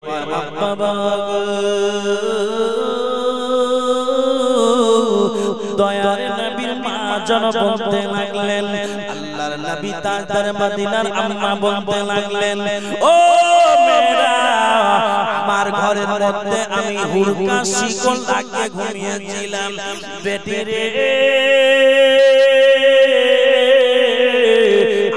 বাবা দয়ার নবীর মা যেন বলতে লাগলেন, আল্লাহর নবী তাজদার মদিনার আম্মা বলতে লাগলেন, ও মেয়েরা, আমার ঘরের মধ্যে আমি হুরকা শিকল লাগিয়ে ঘুমিয়েছিলাম, বেটি রে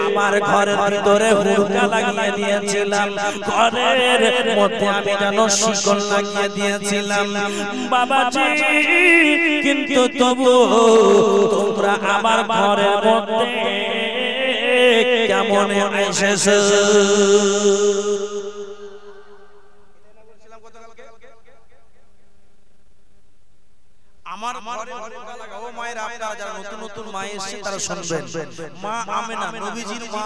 আমার ঘরের ভিতরে হুরকা লাগিয়ে দিয়েছিলাম, ঘরের মধ্যে আমি যেন শিকল লাগিয়ে দিয়েছিলাম বাবাজি, কিন্তু তবু তোমরা আমার ঘরের মধ্যে কেমন এসেছো? আমার ও মায়েরা, আপনারা যারা নতুন নতুন মা এসেছে তারা শুনবেন, মা আমেনা নবীজির মা,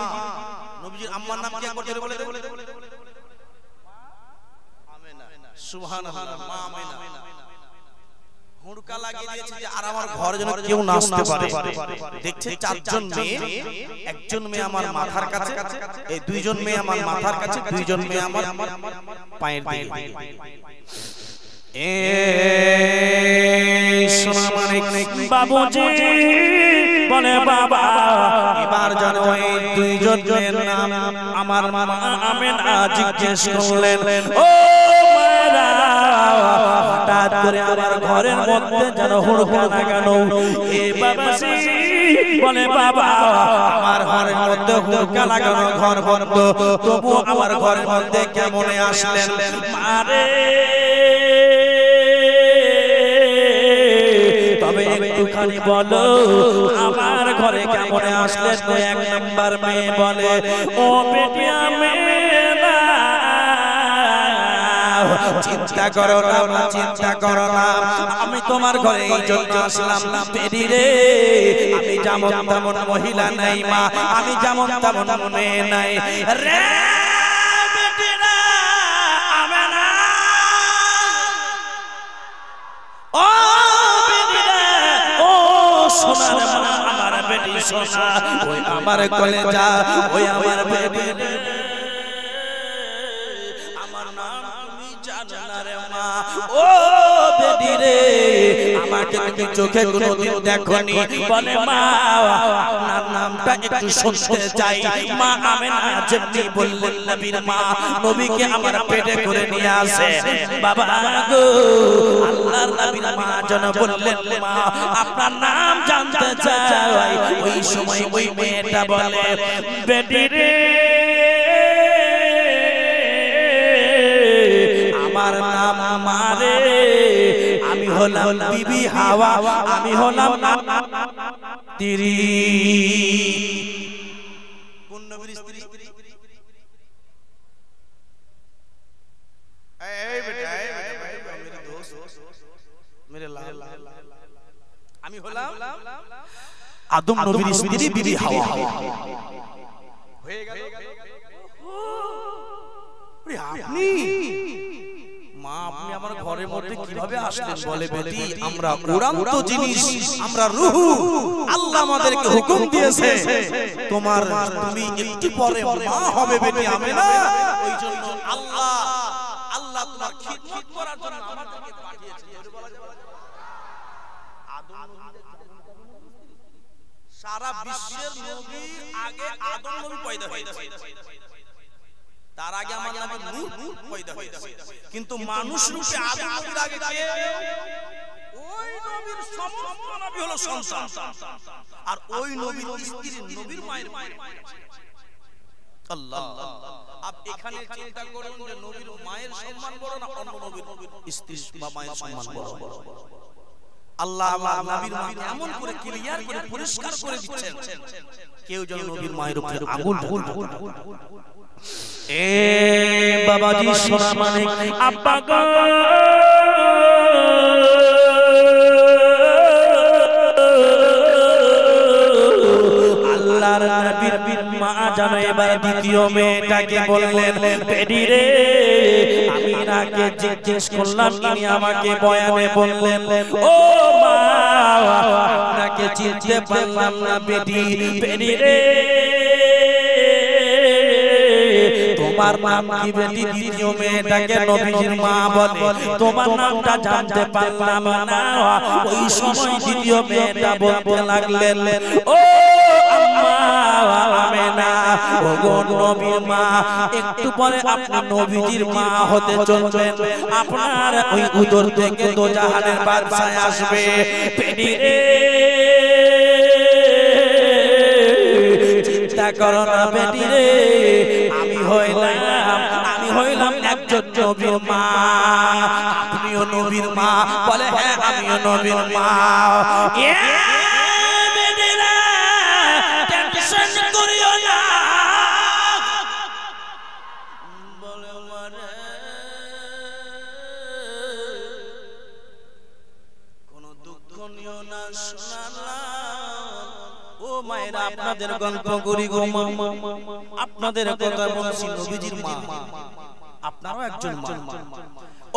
নবীজির আম্মার নাম কি একবার জোরে বলে দেন? আমেনা, সুবহানাল্লাহ, মা আমেনা হুরকা লাগিয়ে দিয়েছে যে আর আমার ঘরে যেন কেউ না আসতে পারে। দেখছে চারজন মেয়ে, একজন মেয়ে আমার মাথার কাছে, এই দুইজন মেয়ে আমার মাথার কাছে, দুইজন মেয়ে আমার পায়ের দিকে। বাবুজি বলে, বাবা এবার যেন ওই দুইজন মেয়ের নাম আমার মা আমেনা জিজ্ঞেস করলেন, ও মায়েরা, হঠাৎ করে আমার ঘরের মধ্যে যেন হুরকা লাগানো। এ বাবাজি বলে, বাবা আমার ঘরের মধ্যে হুরকা লাগানো ঘর বন্ধ, তবু আমার ঘরের মধ্যে কেমন আসলেন? মারে তবে একটুখানি বলো আমার ঘরে কেমন আসলেন? তো এক নাম্বার মেয়ে বলে, ও বেটি আমেনা, চিন্তা করো না, চিন্তা করো না, আমি তোমার ঘরে এই জন্য আসলাম, বেটি রে আমি যেমন তেমন মহিলা নাই মা, আমি যেমন তেমন মেয়ে নাই রে বেটি না আমেনা, ও সোনার মা, আমার বেটি সোনা, ওই আমার কলেজা, ওই আমার বেটি, আমার নাম তুমি জানো না রে মা, ও বেটি রে আমাকে তুমি চোখে কোনোদিন দেখোনি, বলে মা আপনার নামটা একটু শুনতে চাই। মা আমেনা যেমনি বললেন নবীর মা, নবীকে আমার পেটে করে নিয়ে আসে, বাবা গো আল্লাহর নবীর মা যেন বললেন, মা আপনার নাম জানতে চাই। ওই সময় ওই মেয়েটা বলে, বেটি রে আমার নাম মারে, আমি হলাম বিবি হাওয়া, আমি হলাম তিরি। কোন নবীর স্ত্রী? এই বেটা, এই বেটা, মেরে দোস্ত, মেরে লাল, আমি হলাম আদম নবীর স্ত্রী বিবি হাওয়া। হয়ে গেল আপনি মা, আপনি আমার ঘরের মধ্যে কিভাবে আসলেন? বলে, বেটি আমরা উড়ান্ত জিনিস, আমরা রূহ, আল্লাহ আমাদেরকে হুকুম দিয়েছে তোমার, তুমি একটু পরে মা হবে বেটি আমেনা, ওই জন্য আল্লাহ তোমার খিদমত করার জন্য আমাদেরকে পাঠিয়েছে। সারা বিশ্বের নবী আগে আদম নবী পয়দা হয়েছে, তার আগে আমার নামে নূহ পয়দা হয়েছে, কিন্তু মানুষ রূপে আদম নবীর আগে কে? ওই নবীর সমস্ত নবী হলো সন্তান, আর ওই নবীর স্ত্রী নবীর মায়ের মায়ের। আল্লাহ, আপ এখানে চিন্তা করুন যে নবীর মায়ের সম্মান বড় না অন্য নবীর স্ত্রী বা মায়ের সম্মান বড়? আল্লাহ আমার নবীর মা এমন করে ক্লিয়ার করে পরিষ্কার করে দিচ্ছেন, কেউ যেন নবীর মায়ের উপরে আগুন। এ বাবাজি সোনা মানে আব্বা গো, আল্লাহর নবীর মা জানো এবার দ্বিতীয় মেয়েটাকে বললেন, বেটি রে আমি নাকে জিজ্ঞেস করলাম, তিনি আমাকে বয়ানে বললেন, ও মা আপনাকে চিনতে পারলাম না বেটি, বেটি রে তোমার নাম কি বেটি? দ্বিতীয় মেয়েটাকে নবীজির মা বলে তোমার নামটা জানতে পারলাম না। ওই সময় দ্বিতীয় মেয়েটা বলতে লাগলেন ও আম্মা আমেনা, ও গো নবীর মা, একটু পরে আপনি নবীজির মা হতে চলবেন। আপনার ওই উদর থেকে দোজাহানের বাদশা আসবে। বেটি রে চিন্তা করো না বেটি রে, আমি হইলাম একজন নবীর মা। আপনিও নবীর মা? বলে হ্যাঁ আমিও নবীর মা। আপনাদের গল্প করি গো মা, আপনাদের কথা বলছি নবীজির মা, আপনারও একজন মা।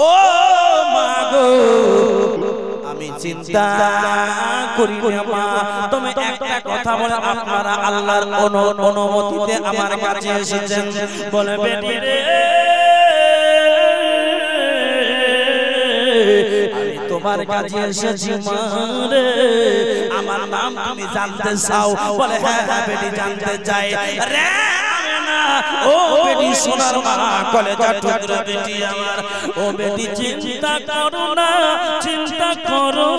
ও মা গো আমি চিন্তা করি না মা, তুমি একটা কথা বলে আপনারা আল্লাহর অনুমতিতে আমার কাছে এসেছেন। বলে বেটি রে আমি তোমার কাছে এসেছি মা রে, আমার নাম তুমি জানতে চাও? বলে হ্যাঁ হ্যাঁ বেটি জানতে চাই। রে ও বেটি সোনার মা, কলেজা টুকরো বেটি আমার, ও বেটি চিন্তা করো না, চিন্তা করো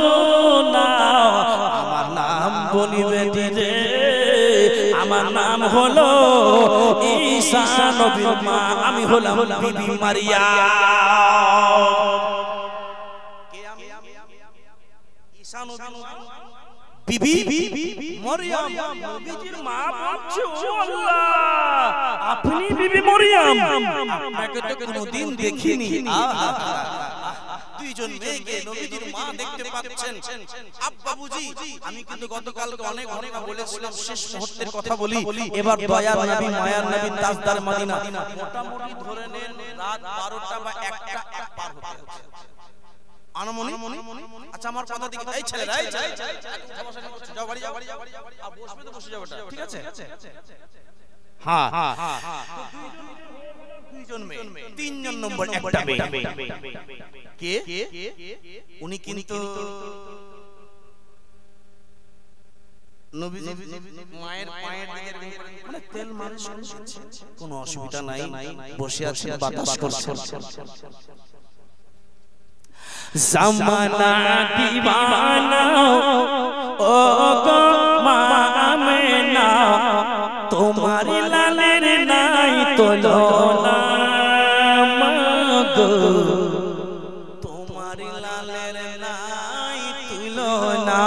না, আমার নাম বলি বেটি রে, আমার নাম হলো ঈসা নবীর মা, আমি হলাম বিবি মারিয়া। বিবি মরিয়ম নবীজির মা বলছে ও আল্লাহ আপনি বিবি মরিয়ম? আপনাকে তো কোনোদিন দেখিনি। দুইজন মেয়েকে নবীজির মা দেখতে পাচ্ছেন। আব্বাবুজি আমি কিন্তু গতকালকে অনেক বলেছিলাম, শেষ মুহূর্তের কথা বলি। এবার দয়ার নবী মায়ার নবী তাজদার মদিনা মোটামুটি ধরে নেন রাত 12টা বা 1টা পার হতে হচ্ছে। আচ্ছা আমার কথা দিকে এই ছেলেরা যাও বাড়ি যাও, আর বসবে তো বসে যাও, ঠিক আছে? হ্যাঁ দুইজন মেয়ে, তিনজন নম্বর একটা মেয়ে। কে? উনি কিন্তু নবীজি মায়ের পায়ের দিকে মানে তেল মালিশ করছে, কোনো অসুবিধা নাই, বসে আছেন বাতাস করছে। জামানা দিওয়ানা ও গো মা আমেনা, তোমার লালের নাই তুলনা মাগো, তোমার লালের নাই তুলনা।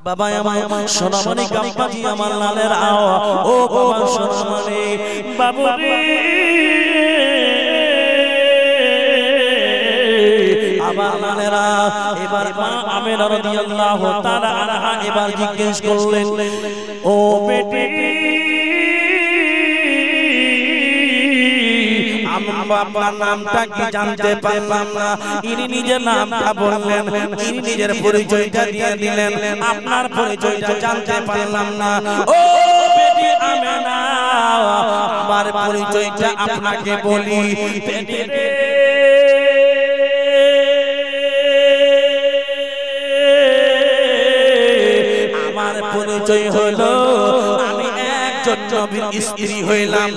বাবা আমার সোনামণি কাম্পাজি আমার লালের আও, ও বাবা সোনামণি বাবু রে আমার লালেরা। এবার মা আমেনা রাদিয়াল্লাহু তাআলা আনহা এবার জিজ্ঞেস করলেন ও বেটি আপনার নামটা কি জানতে পারলাম না। ইনি নিজের নামটা বললেন, ইনি নিজের পরিচয়টা দিয়ে দিলেন, আপনার পরিচয়টা জানতে পারলাম না। ও বেটি আমেনা আমার পরিচয়টা আপনাকে বলি। বেটি আমার পরিচয় হলো আমি একজন নবীর স্ত্রী হইলাম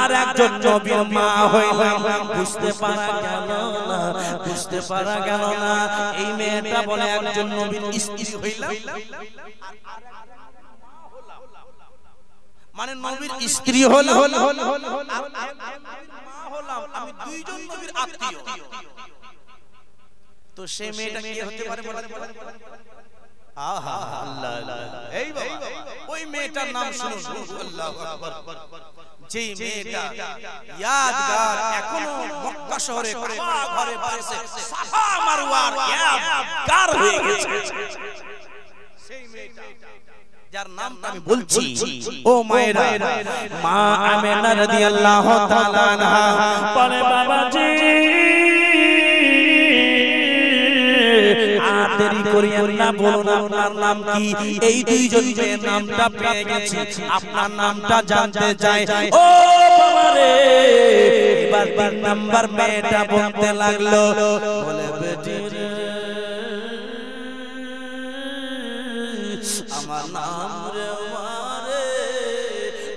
আর একজন নবীর মা হইলাম। বুঝতে পারা গেল না, বুঝতে পারা গেল না। এই মেয়েটা বলে একজন নবীর স্ত্রী হইলাম মানে নবীর স্ত্রী হলো আমি দুইজন নবীর আত্মীয়। তো সেই মেয়েটা কি হতে পারে? আহা আল্লাহ আল্লাহ, এই বাবা ওই মেয়েটার নাম শুনুন, আল্লাহু আকবার। যেই মেয়েটা ইয়াদগার এখনো মক্কা শহরে কাবা ঘরে পাশে সাফা মারওয়ার ইয়াদগার হয়ে গেছে। সেই মেয়েটা যার নামটা আমি বলছি, ও মায়েরা, মা আমেনা রাদিয়াল্লাহু তাআলা আনহা বলে বাবাজি দেরি করিয়েন না, না বলুন আপনার নাম কি? এই দুইজন মেয়ের নামটা পেয়ে গেছি, আপনার নামটা জানতে চাই। ও বাবা রে, এবার 3 নাম্বার মেয়েটা বলতে লাগলো, বলে বেটি রে আমার নাম রে মারে,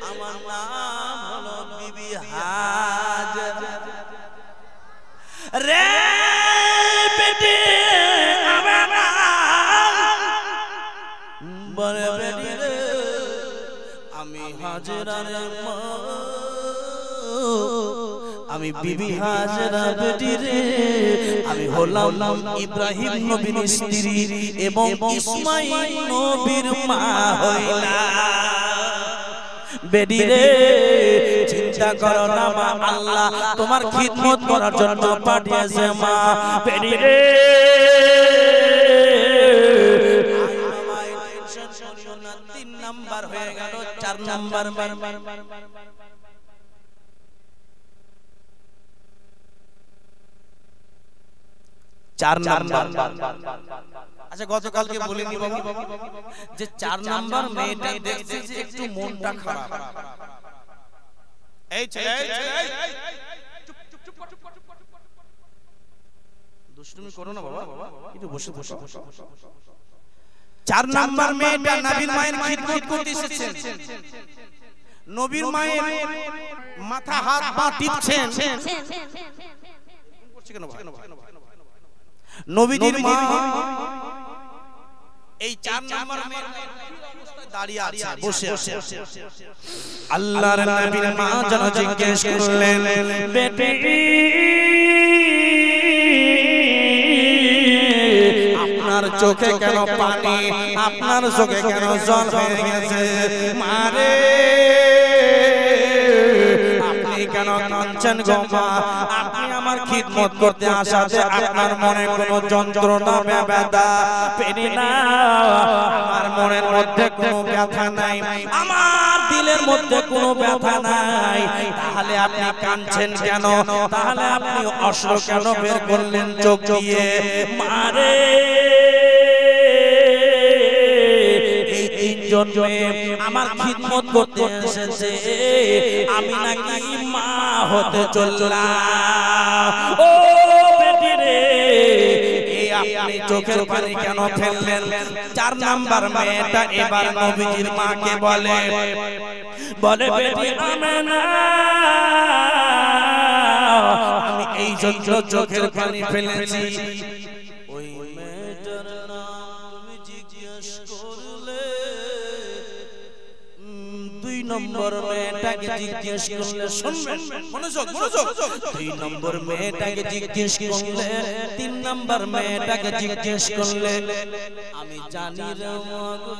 আমার নাম হলো বিবি হাজরা রে বেটি, আমার বলে বেটি রে আমি হাজরা রে মা, আমি বিবি হাজরা বেটি রে, আমি হলাম ইব্রাহিম নবীর স্ত্রী এবং ইসমাইল নবীর মা হইলাম। বেটি রে চিন্তা করো না মা, আল্লাহ তোমার খিদমত করার জন্য পাঠিয়েছে মা। বেটি রে 3 নাম্বার হয়ে গেল, 4 নাম্বার 4 নাম্বার। আচ্ছা গতকালকে বলিনি বাবা যে 4 নাম্বার মেয়েটা দেখছে যে একটু মনটা খারাপ। এই ছেলে দুষ্টুমি করো না বাবা, একটু বসে বসে। 4 নাম্বার মেয়েটা নবীর মায়ের খিদমত করতে এসেছে, নবীর মায়ের মাথা হাত পা টিপছেন। করছে কেন ভাই? নবীজির মা এই 4 নাম্বার মেয়েটা দাঁড়িয়ে আছে, বসে আছে। আল্লাহর নবীর মা যেন জিজ্ঞেস করলেন, বেটি আপনার চোখে কেন পানি, আপনার চোখে কেন জল হয়ে গেছে মারে, আপনি কেন কাঁদছেন গো মা? আপনি আমার খিদমত করতে আসাতে আপনার মনে কোনো যন্ত্রণা ব্যথা পেরি না, আমার মনের মধ্যে কোনো ব্যথা নাই, আমার দিলের মধ্যে কোনো ব্যথা নাই, তাহলে আপনি কাঁদছেন কেন? তাহলে আপনি অশ্রু কেন বের করলেন চোখ দিয়ে মারে? আমার খিদমত করতে এসেছে, আমি নাকি মা হতে চললাম। ও বেটি রে আপনি চোখের পানি কেন ফেললেন? 4 নাম্বার মেয়েটা এবার নবীজির মাকে বলে, বেটি আমেনা আমি এই জন্য চোখের পানি ফেলেছি। ওই মেয়েটার নাম জিজ্ঞেস করলে 2 নম্বর মেয়েটাকে জিজ্ঞেস করলে, শুনবেন মনোযোগ মনোযোগ, 2 নম্বর মেয়েটাকে জিজ্ঞেস করলে, 3 নম্বর মেয়েটাকে জিজ্ঞেস করলে, আমি জানি রে মাগো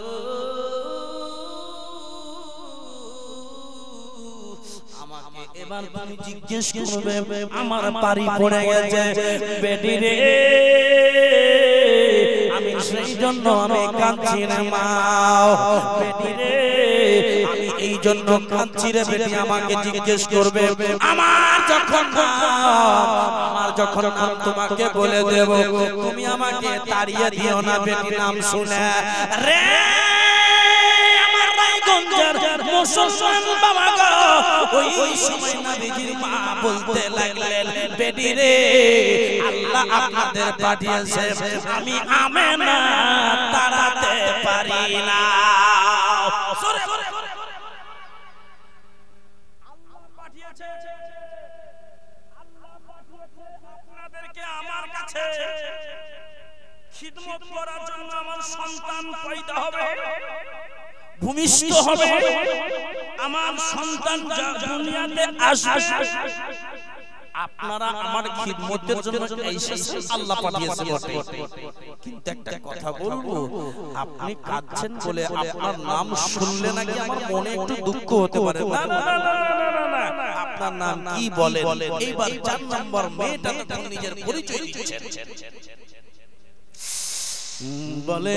আমাকে এবার তুমি জিজ্ঞেস করবে, আমার পারি পড়ে গেছে বেটি রে, আমি সেই জন্য আমি কাঁদছি রে মা। বেটি রে আমি এই জন্য কাঁদছি রে বেটি, আমাকে জিজ্ঞেস করবে, আমার যখন নাম তোমাকে বলে দেব, তুমি আমাকে তাড়িয়ে দিও না বেটি নাম শুনে রে। আমার রায়গঞ্জের মুসলমান বাবা গো, ওই সময় নবীজির মা বলতে লাগলেন, বেটি রে আল্লাহ আপনাদের পাঠিয়েছে, আমি আমেনা তাড়াতে পারি না। আল্লাহ পাঠিয়েছে আপনাদেরকে আমার কাছে খিদমত করার জন্য। আমার সন্তান পয়দা হবে, ভূমিষ্ঠ হবে, আমার সন্তান দুনিয়াতে আসবে, আপনারা আমার খিদমতের জন্য আল্লাহ পাঠিয়েছে বটে। কিন্তু একটা কথা বলবো, আপনি কাঁদছেন বলে আপনার নাম শুনলে নাকি আমার মনে একটু দুঃখ হতে পারে। না না না না, আপনার নাম কি বলে? এইবার 4 নম্বর মেয়েটা তখন নিজের পরিচয় দিচ্ছে, বলে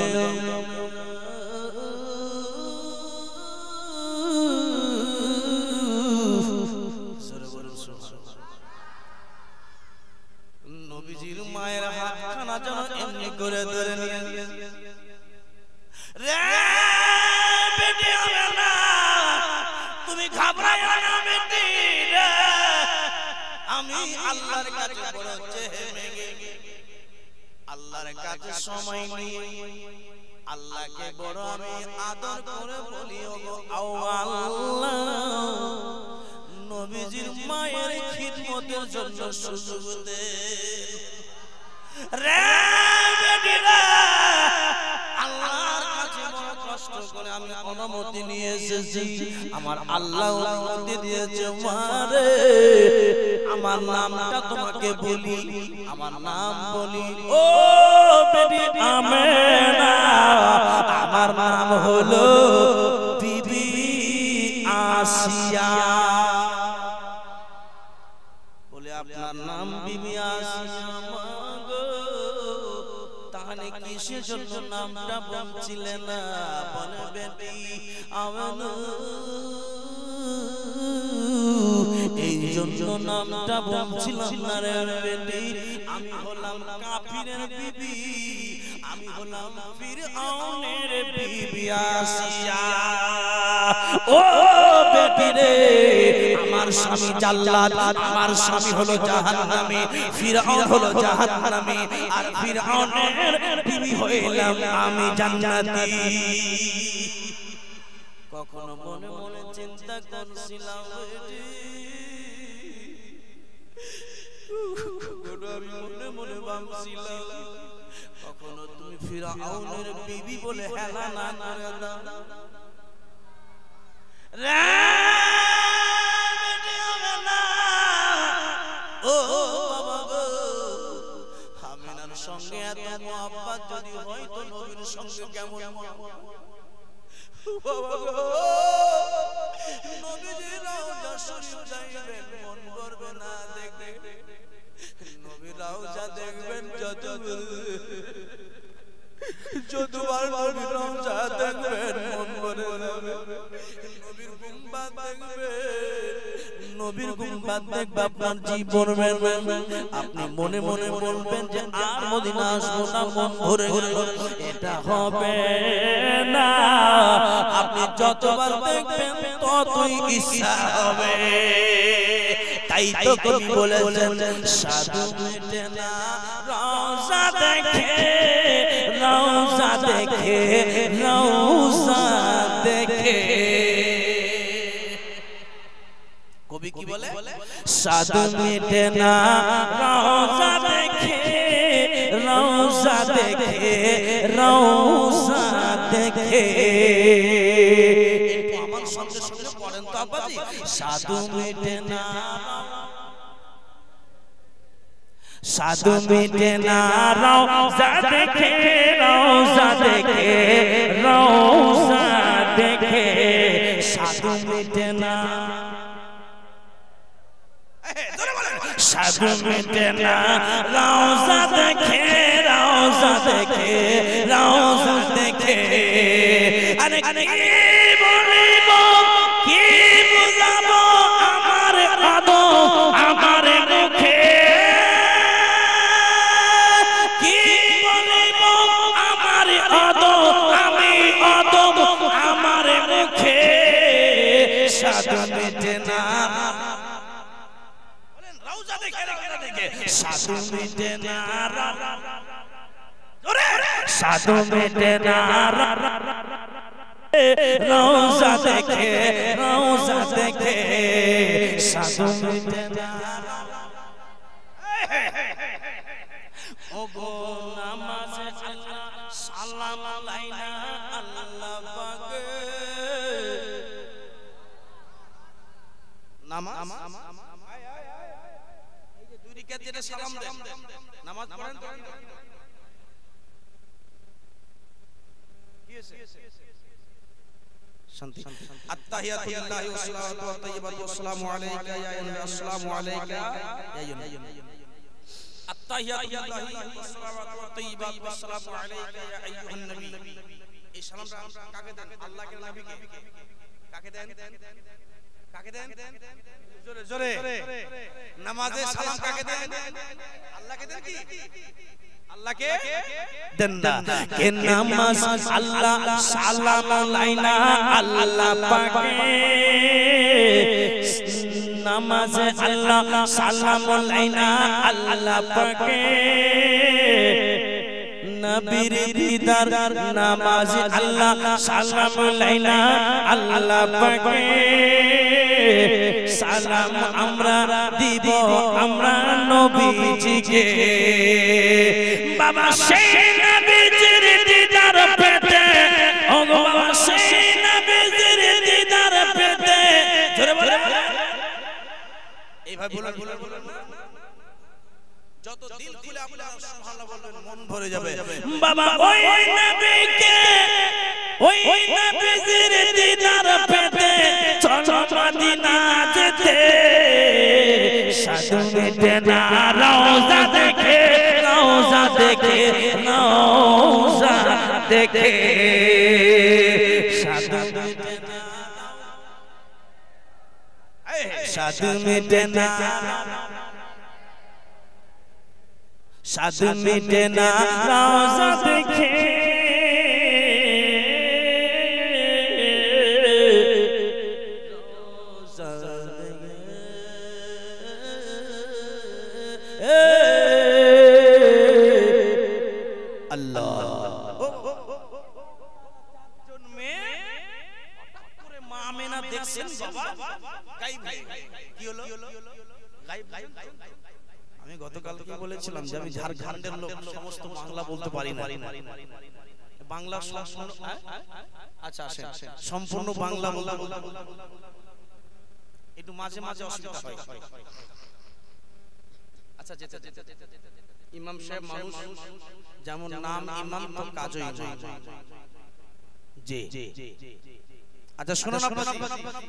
নবীজির মায়ের হাতখানা যেন এমনি করে ধরে নিয়ে আমি আল্লাহর কাছে বড় চেয়ে আল্লাহর কাছে সময় নিয়ে আল্লাহকে বড় আমি আদর করে বলি ওগো আল্লাহ নবীজির মায়ের খিদমতের জন্য সুযোগ দেন রে বেটিরা আল্লাহর কাছে বড় কষ্ট করে আমি অনুমতি নিয়ে এসেছি আমার আল্লাহ অনুমতি দিয়েছে মারে আমার নামটা তোমাকে বলি আমার নাম বলি ও বেটি আমেনা আমার নাম হলো বিবি আসিয়া বলে আপনার নাম বিবি আসিয়া মাগো তাহলে কিসের জন্য নামটা বলছিলেন না বলে বেটি আমেনা এই জন্য নামটা বলছিলাম না রে বেটি আমি হলাম কাফিরের বিবি আমি হলাম ফিরআউনের বিবি আসিয়া ও বেটি রে আমার স্বামী জাল্লাদ আমার স্বামী হলো জাহান্নামী ফিরআউন হলো জাহান্নামী আর ফিরআউনের বিবি হইলাম আমি জান্নাতি কখনো মনে মনে চিন্তা করছিলাম মনে মনে ভাবছিলাম কখনো তুমি ফিরআউনের বিবি বলে হেলা না করে দাও রে বেটি আমেনা ও বাবা গো আমিনার সঙ্গে এত মোহাব্বত যদি হয় তো নবীর সঙ্গে কেমন বাবা গো নবীজি রওজা শরীফ যাইবেন মন করবে না দেখে নবী রওজা দেখবেন যতবার নবী রওজা দেখবেন মন ভরে যাবে নবীর গুম্বাদ দেখবেন নবীর গুম্বাদ দেখবে আপনার জীবন আপনি মনে মনে বলবেন যে আর মদিনা আসবো না মন ভরে গেল এটা হবে না আপনি যতবার দেখবেন ততই ইচ্ছা হবে তাই তো কবি বলেছেন সাধু মেটে না রওজা দেখে রওজা দেখে রওজা দেখে কবি কি বলে সাধু মেটে না রওজা দেখে রওজা দেখে রওজা দেখে একটু আমার সঙ্গে সঙ্গে পড়েন তো আব্বাজি সাধু মেটে না সাধু মেটে না রওজা দেখে রওজা দেখে রওজা দেখে সাধু মেটে না সাধু মেটে না রওজা দেখে রওজা দেখে রওজা দেখে আরে কি বলিব কি বুঝাবো আমার আদব আমার মুখে কি বলিব আমার আদব আমি আদব আমার মুখে সাধু মেটে না সাধু মেটে না সাধু মেটে না রওজা দেখে রওজা দেখে সাধু মেটে না ওগো নামাজে আল্লাহ সালাম আলাইনা আল্লাহ পাকে নামাজ সালাম দেন নামাজ পড়েন তো কি আছে শান্তি আত্তাহিয়াতু লিল্লাহি ওয়া সালাতু ওয়া তাইয়্যিবাতু ওয়া সালামু আলাইকা ইয়া নবী আসসালামু আলাইকা ইয়া নবী আত্তাহিয়াতু লিল্লাহি ওয়া সালাতু ওয়া তাইয়্যিবাতু ওয়া সালামু আলাইকা ইয়া আইয়ুহান নবী এই সালামটা কাকে দেন আল্লাহকে নবীকে কাকে দেন কাকে দেন জোরে জোরে নামাজে সালাম কাকে দেন আল্লাহকে দেন কি আল্লাহকে দেন না কে নামাজ আল্লাহ সালাম আলাইনা আল্লাহ পাকে নামাজে আল্লাহ সালাম আলাইনা আল্লাহ পাকে নবীর দিদার নামাজে আল্লাহ সালাম আলাইনা আল্লাহ পাকে সালাম আমরা দিব আমরা নবীজিকে বাবা সেই নবীজির দিদার পেতে ও বাবা সেই নবীজির দিদার পেতে জোরে বলে এইভাবে বলুন যত দিল খুলে আপনারা সুবহানাল্লাহ বলবেন মন ভরে যাবে বাবা ওই নবীকে ওই নবীজির দিদার পেতে চলো মদিনা যেতে সাধু মেটে না রওজা দেখে রওজা দেখে রওজা দেখে সাধু মেটে না সাধু মেটে না সাধু মেটে না রওজা দেখে আমি গতকালকে বলেছিলাম যে আমি ঝাড়খণ্ডের লোক সমস্ত বাংলা বলতে পারি না বাংলা আচ্ছা সম্পূর্ণ বাংলা বলতে একটু মাঝে মাঝে অসুবিধা হয় আচ্ছা ইমাম সাহেব মানুষ যেমন নাম ইমাম তো কাজও ইমাম জি আচ্ছা শুনুন আপনারা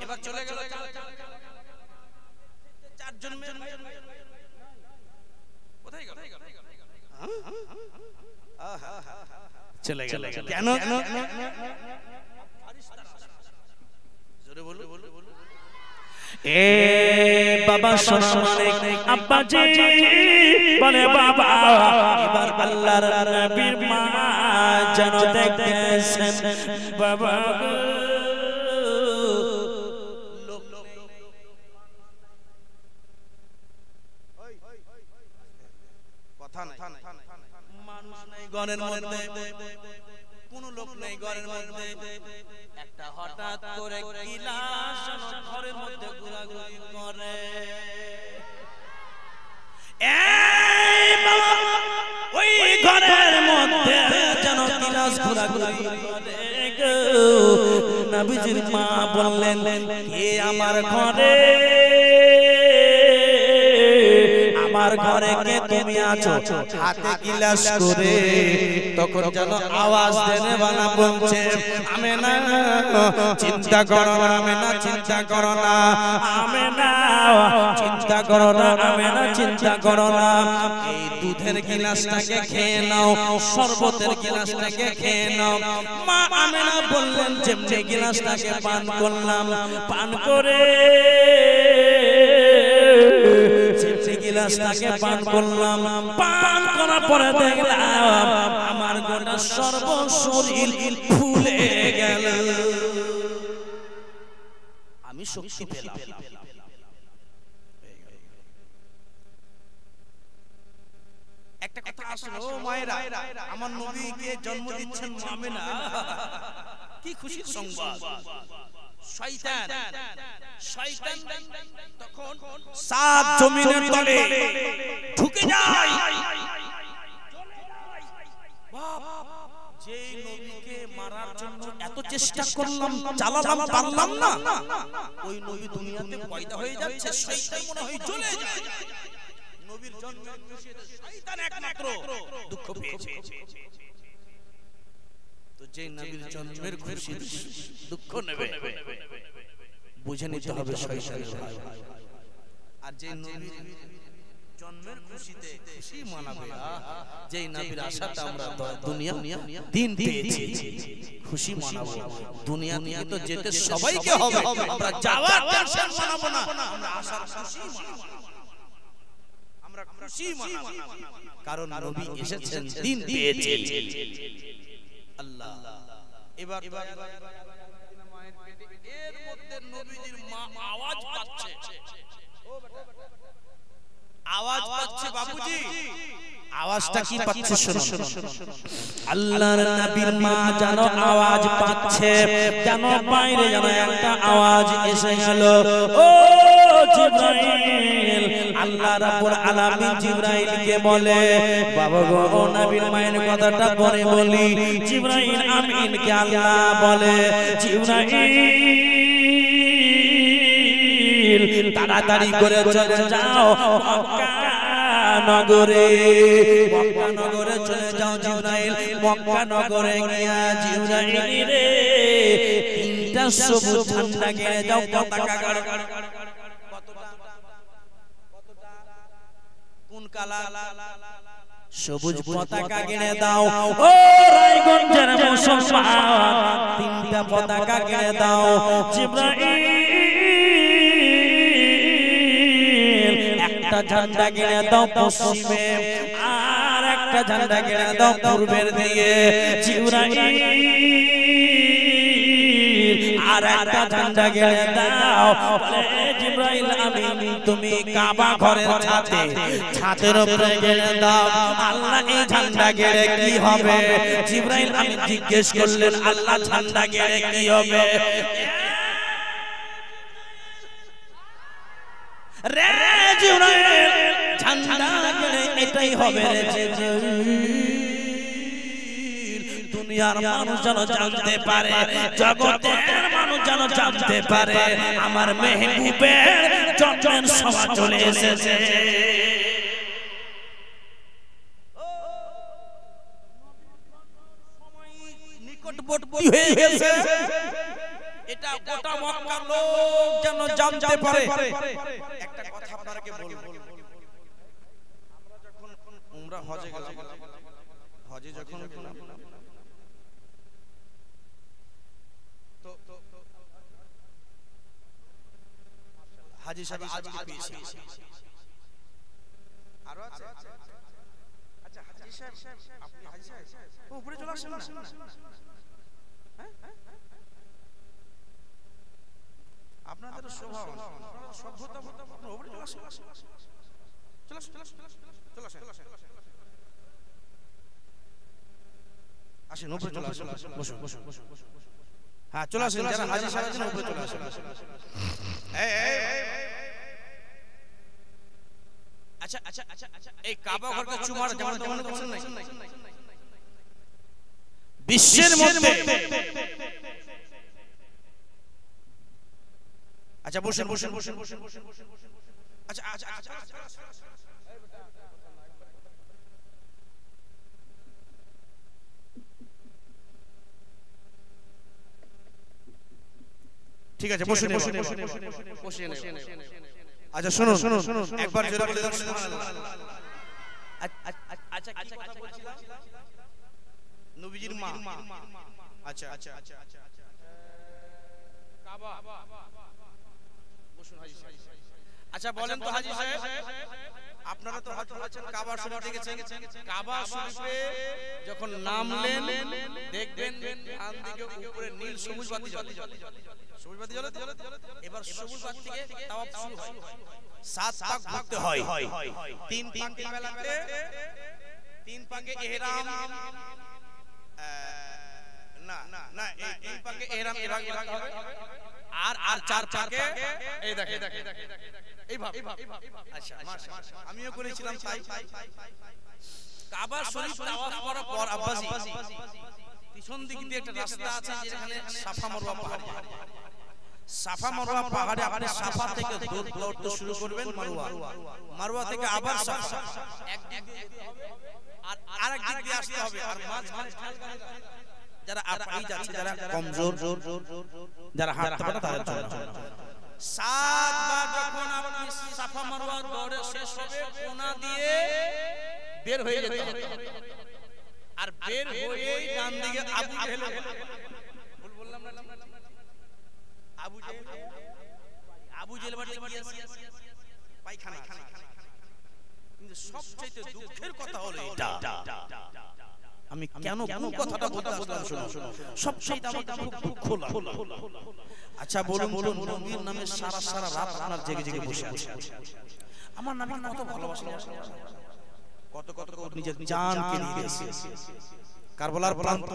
এবার চলে গেল চারজন কোথায় গেল চলে গেল কেন জোরে বলো এ বাবা সোনামানে আব্বা জি বলে বাবা এবার আল্লাহর নবীর মা যেন দেখতেছেন বাবা মানুষ নেই ঘরের মধ্যে কোন লোক নেই ঘরের মধ্যে একটা হঠাৎ করে গিলাস ঘরের মধ্যে ঘোরাঘুরি করে ওই ঘরের মধ্যে যেন গিলাস ঘোরাঘুরি করে নবীজির মা বললেন কে আমার ঘরে আমার ঘরে কে তুমি আছো হাতে গিলাস করে তখন যেন আওয়াজ দেনে বানা বলছে আমেনা চিন্তা করো না আমেনা চিন্তা করো না আমেনা চিন্তা করো না আমেনা চিন্তা করো না এই দুধের গিলাসটাকে খেয়ে নাও শরবতের গিলাসটাকে খেয়ে নাও মা আমেনা বললেন যেমনি গিলাসটাকে পান করলাম পান করে গিলাসটাকে পান করলাম পান করার পরে দেখলাম আমার গোটা সর্ব শরীর ফুলে গেল আমি শক্তি পেলাম একটা কথা আসলে ও মায়েরা আমার নবীকে জন্ম দিচ্ছেন আমেনা কি খুশির সংবাদ শয়তান তখন সাত জমিনের তলে ঢুকে যায় যে নবীকে মারার জন্য এত চেষ্টা করলাম চালালাম পারলাম না ওই নবী দুনিয়াতে পয়দা হয়ে যাচ্ছে শয়তান মনে হয় চলে যায় নবীর জন্মের খুশিতে শয়তান একমাত্র দুঃখ পেয়েছে তো যে নবীর জন্মের খুশিতে দুঃখ নেবে বুঝে নিতে হবে শয়তানের ভয় আর যে নবীর জন্মের খুশিতে খুশি মানাবে যে নবীর আশাতে আমরা দুনিয়া দিন পেয়েছি খুশি মানাবো দুনিয়া নিয়ে তো যেতে সবাইকে হবে আমরা যাওয়ার টেনশন মানাবো না আমরা আশার খুশি মানাবো আমরা খুশি মানাবো কারণ নবী এসেছেন দিন পেয়েছে আল্লাহ এবার এর মধ্যে নবীজির মা আওয়াজ পাচ্ছে আওয়াজ পাচ্ছে বাবুজি, আওয়াজটা কি পাচ্ছে শুনুন। আল্লাহর নবীর মা জানো আওয়াজ পাচ্ছে, জানো বাইরে জানো একটা আওয়াজ এসে গেল। ও জিবরাইল, আল্লাহ রাব্বুল আলামিন জিবরাইলকে বলে, বাবা গো ও নবীর মায়ের কথাটা পরে বলি। জিবরাইল আমিনকে আল্লাহ বলে, জিবরাইল তাড়াতাড়ি করে চলে যাও মক্কা নগরে, মক্কা নগরে চলে যাও জিবরাইল। মক্কা নগরে গিয়া জিবরাইল রে তিনটা সবুজ ঝান্ডা গেড়ে যাও, পতাকা গাড়ো। কোন কালার? সবুজ পতাকা গেড়ে দাও। ও রায়গঞ্জের মুসলমান, তিনটা পতাকা গেড়ে দাও। জিবরাইল একটা ঝান্ডা গেড়ে দাও পশ্চিমে, আর একটা ঝান্ডা গেড়ে দাও পূর্বের দিকে। জিবরাইল আর একটা ঝান্ডা গেড়ে দাও। জিবরাইল আমিন তুমি কাবা ঘরের ছাদের উপরে গেড়ে দাও। আল্লাহ এই ঝান্ডা গেড়ে কি হবে? জিবরাইল আমিন জিজ্ঞেস করলেন, আল্লাহ ঝান্ডা গেড়ে কি হবে? রে জিবরাইল ঝান্ডা গেড়ে এটাই হবে রে জিবরাইল। দুনিয়ার মানুষ যেন জানতে পারে, জগতের মানুষ যেন জানতে পারে আমার মেহবুবের জন্মের সময় চলে এসেছে। নিকটবর্তী হয়ে গেছে, এটা গোটা মক্কার লোক যেন জানতে পারে। একটা কথা আপনাকে বলবো, আমরা যখন উমরা হজে গেলাম, হজে যখন গেলাম হাজী সাহেব আজকে পেয়েছি আরো আছে। আচ্ছা হাজী সাহেব, আপনি হাজী সাহেব উপরে চলে আসেন না? আপনাদের স্বভাব সভ্যতা উপরে চলে আসেন, চলে আসেন, আসেন উপরে চলে আসেন, বসুন বসুন। হ্যাঁ চলে আসেন, যারা হাজী সাহেব আছেন উপরে চলে আসেন। আচ্ছা আচ্ছা আচ্ছা আচ্ছা, এই কাবা ঘরকে চুমার যেমন তেমন করছেন না, বিশ্বের মধ্যে। আচ্ছা বসেন বসেন বসেন বসেন বসেন। আচ্ছা আচ্ছা আচ্ছা, ঠিক আছে বসুন বসুন বসুন। আচ্ছা শুনুন শুনুন, একবার জোরে বলে দাও সুবহানাল্লাহ। আচ্ছা কি কথা বলছিলাম? নবীজির মা। আচ্ছা আচ্ছা আচ্ছা কাবা, বসুন হাজী সাহেব। আচ্ছা বলেন তো হাজী সাহেব, আপনারা তো হজ করেছেন, কাবা শরীফে গেছেন। কাবা শরীফে যখন নামলেন দেখবেন ডান দিকে উপরে নীল সবুজ বাতি জ্বলে, সবুজ বাতি জ্বলে। এবার সবুজ বাতি থেকে তাওয়াফ শুরু হয়, 7 পাক ঘুরতে হয়। তিন বেলাতে 3 পাকে ইহরাম, না না এই পাকে ইহরাম এভাবে হবে, আর 4 পাকে এই দেখেন এইভাবে। আচ্ছা মাশাআল্লাহ, আমিও করেছিলাম তাই। কাবা শরীফ তাওয়াফ করার পর আব্বাসি পিছন দিক দিয়ে একটা রাস্তা আছে যেখানে সাফা মারওয়া পাহাড়। সাফা মারওয়া পাহাড়ে আপনি সাফা থেকে দৌড়তে শুরু করবেন মারওয়া, মারওয়া থেকে আবার সাফা, একদিক দিয়ে হবে আর আরেক দিক দিয়ে আসতে হবে। আর মাঝখানে যারা আপনি যাচ্ছে, যারা কমজোর, যারা হাঁটতে পারে তাদের জন্য 7 বার যখন আপনি সাফা মারওয়া দৌড়ে শেষ হবে, কোনা দিয়ে বের হয়ে যেতে হবে। আর বের হয়েই ডান দিকে আবু জেহেল, ভুল বললাম না? আবু জেহেল বাড়ি পায়খানা। কিন্তু সবচেয়ে দুঃখের কথা হলো এটা, আমি কেন কোন কথাটা বলতে আসলাম শোনো সব সেইটা আমার খুব খোলা। আচ্ছা বলুন বলুন, নবীর নামে সারা সারা রাত আপনার জেগে জেগে বসে আছে, আমার নামে কত ভালোবাসা, কত কত নিজের জান কে দিয়েছে কারবালার প্রান্ত